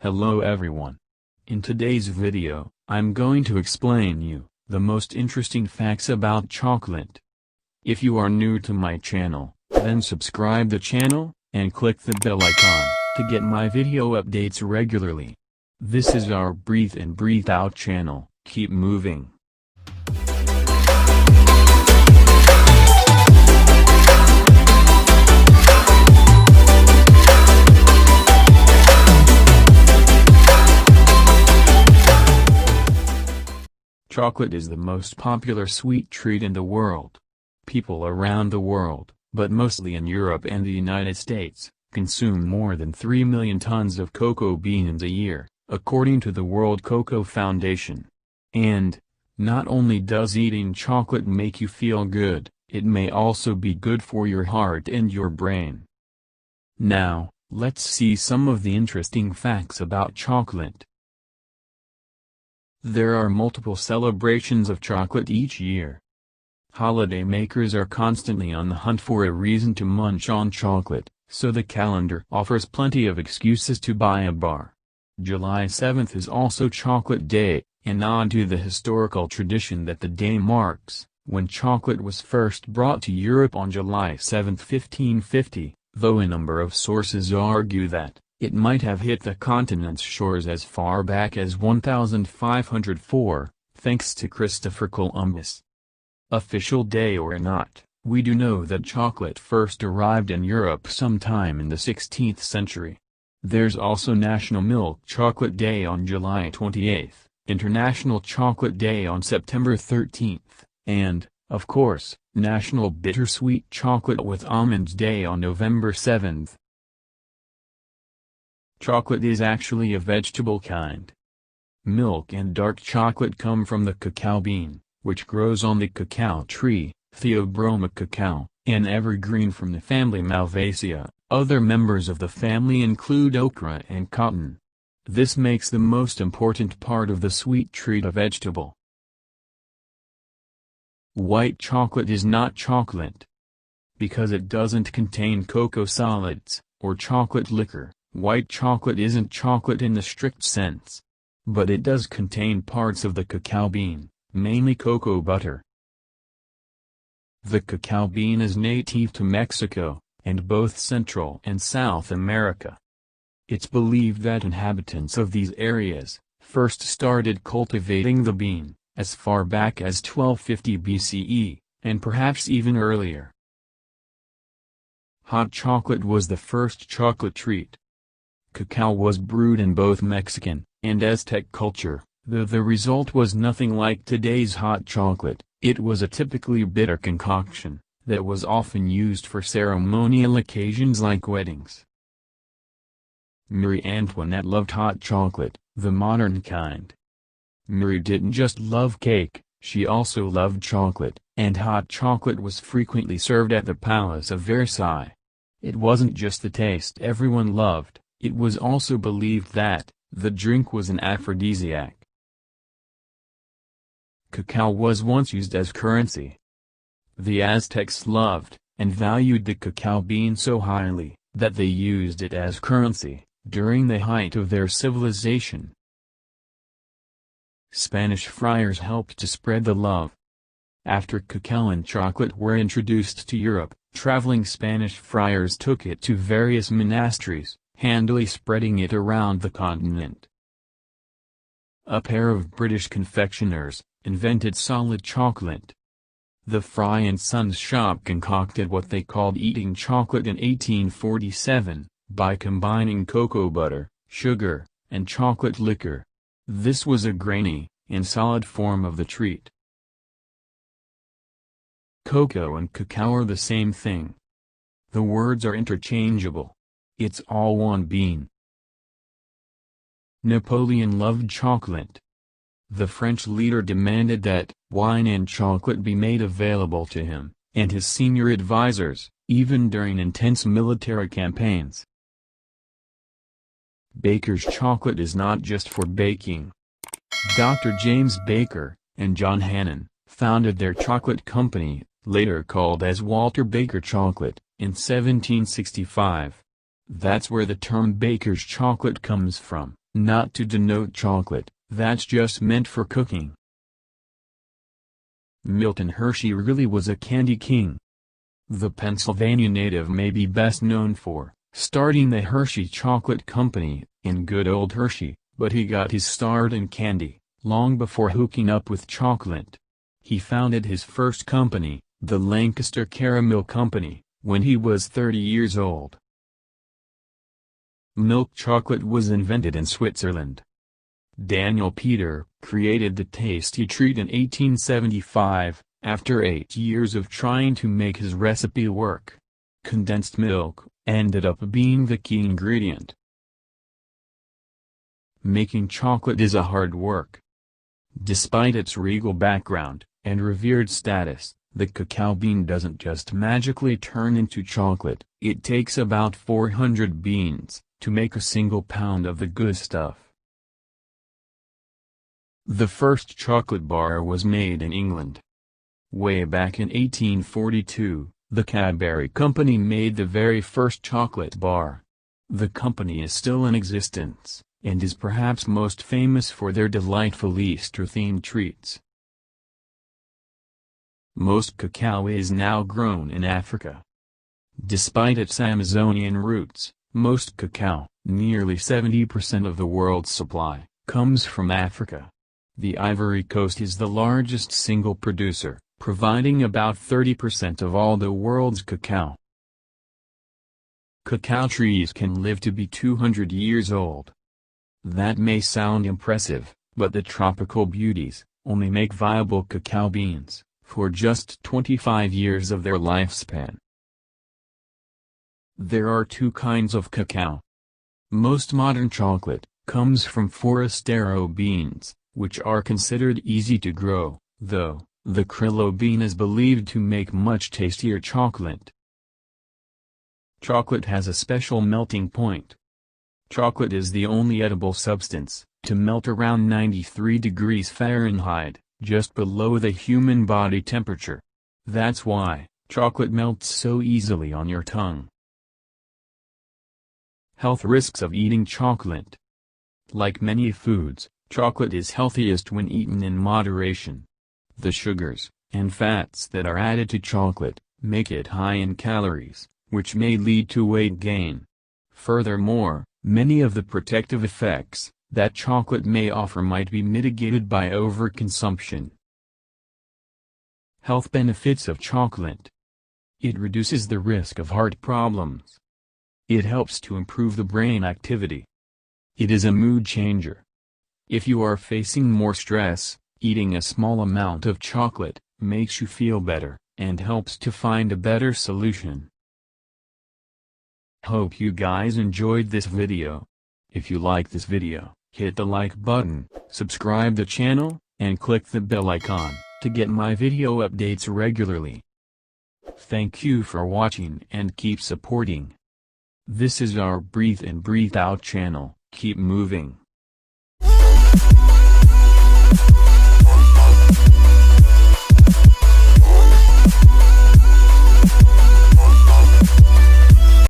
Hello everyone. In today's video, I'm going to explain you the most interesting facts about chocolate. If you are new to my channel, then subscribe the channel, and click the bell icon, to get my video updates regularly. This is our Breathe In Breathe Out channel, keep moving. Chocolate is the most popular sweet treat in the world. People around the world, but mostly in Europe and the United States, consume more than 3 million tons of cocoa beans a year, according to the World Cocoa Foundation. And, not only does eating chocolate make you feel good, it may also be good for your heart and your brain. Now, let's see some of the interesting facts about chocolate. There are multiple celebrations of chocolate each year. Holiday makers are constantly on the hunt for a reason to munch on chocolate, so the calendar offers plenty of excuses to buy a bar. July 7th is also Chocolate Day, a nod to the historical tradition that the day marks when chocolate was first brought to Europe on July 7, 1550, though a number of sources argue that it might have hit the continent's shores as far back as 1504, thanks to Christopher Columbus. Official day or not, we do know that chocolate first arrived in Europe sometime in the 16th century. There's also National Milk Chocolate Day on July 28th, International Chocolate Day on September 13th, and, of course, National Bittersweet Chocolate with Almonds Day on November 7th. Chocolate is actually a vegetable kind. Milk and dark chocolate come from the cacao bean, which grows on the cacao tree, Theobroma cacao, an evergreen from the family Malvaceae. Other members of the family include okra and cotton. This makes the most important part of the sweet treat a vegetable. White chocolate is not chocolate. Because it doesn't contain cocoa solids, or chocolate liquor, white chocolate isn't chocolate in the strict sense. But it does contain parts of the cacao bean, mainly cocoa butter. The cacao bean is native to Mexico, and both Central and South America. It's believed that inhabitants of these areas first started cultivating the bean as far back as 1250 BCE, and perhaps even earlier. Hot chocolate was the first chocolate treat. Cacao was brewed in both Mexican and Aztec culture, though the result was nothing like today's hot chocolate. It was a typically bitter concoction that was often used for ceremonial occasions like weddings. Marie Antoinette loved hot chocolate, the modern kind. Marie didn't just love cake, she also loved chocolate, and hot chocolate was frequently served at the Palace of Versailles. It wasn't just the taste everyone loved, it was also believed that the drink was an aphrodisiac. Cacao was once used as currency. The Aztecs loved and valued the cacao bean so highly that they used it as currency during the height of their civilization. Spanish friars helped to spread the love. After cacao and chocolate were introduced to Europe, traveling Spanish friars took it to various monasteries, handily spreading it around the continent. A pair of British confectioners invented solid chocolate. The Fry & Sons shop concocted what they called eating chocolate in 1847, by combining cocoa butter, sugar, and chocolate liquor. This was a grainy and solid form of the treat. Cocoa and cacao are the same thing. The words are interchangeable. It's all one bean. Napoleon loved chocolate. The French leader demanded that wine and chocolate be made available to him and his senior advisors, even during intense military campaigns. Baker's chocolate is not just for baking. Dr. James Baker and John Hannon founded their chocolate company, later called as Walter Baker Chocolate, in 1765. That's where the term baker's chocolate comes from, not to denote chocolate, that's just meant for cooking. Milton Hershey really was a candy king. The Pennsylvania native may be best known for starting the Hershey Chocolate Company, in good old Hershey, but he got his start in candy long before hooking up with chocolate. He founded his first company, the Lancaster Caramel Company, when he was 30 years old. Milk chocolate was invented in Switzerland. Daniel Peter created the tasty treat in 1875, after 8 years of trying to make his recipe work. Condensed milk ended up being the key ingredient. Making chocolate is a hard work. Despite its regal background and revered status, the cacao bean doesn't just magically turn into chocolate. It takes about 400 beans to make a single pound of the good stuff. The first chocolate bar was made in England. Way back in 1842, the Cadbury Company made the very first chocolate bar. The company is still in existence, and is perhaps most famous for their delightful Easter-themed treats. Most cacao is now grown in Africa. Despite its Amazonian roots, most cacao, nearly 70% of the world's supply, comes from Africa. The Ivory Coast is the largest single producer, providing about 30% of all the world's cacao. Cacao trees can live to be 200 years old. That may sound impressive, but the tropical beauties only make viable cacao beans for just 25 years of their lifespan. There are two kinds of cacao. Most modern chocolate comes from Forastero beans, which are considered easy to grow, though the Criollo bean is believed to make much tastier chocolate. Chocolate has a special melting point. Chocolate is the only edible substance to melt around 93 degrees Fahrenheit, just below the human body temperature. That's why chocolate melts so easily on your tongue. Health risks of eating chocolate. Like many foods, chocolate is healthiest when eaten in moderation. The sugars and fats that are added to chocolate make it high in calories, which may lead to weight gain. Furthermore, many of the protective effects that chocolate may offer might be mitigated by overconsumption. Health benefits of chocolate. It reduces the risk of heart problems. It helps to improve the brain activity. It is a mood changer. If you are facing more stress, eating a small amount of chocolate makes you feel better, and helps to find a better solution. Hope you guys enjoyed this video. If you like this video, hit the like button, subscribe the channel, and click the bell icon to get my video updates regularly. Thank you for watching and keep supporting. This is our Breathe In Breathe Out channel. Keep moving.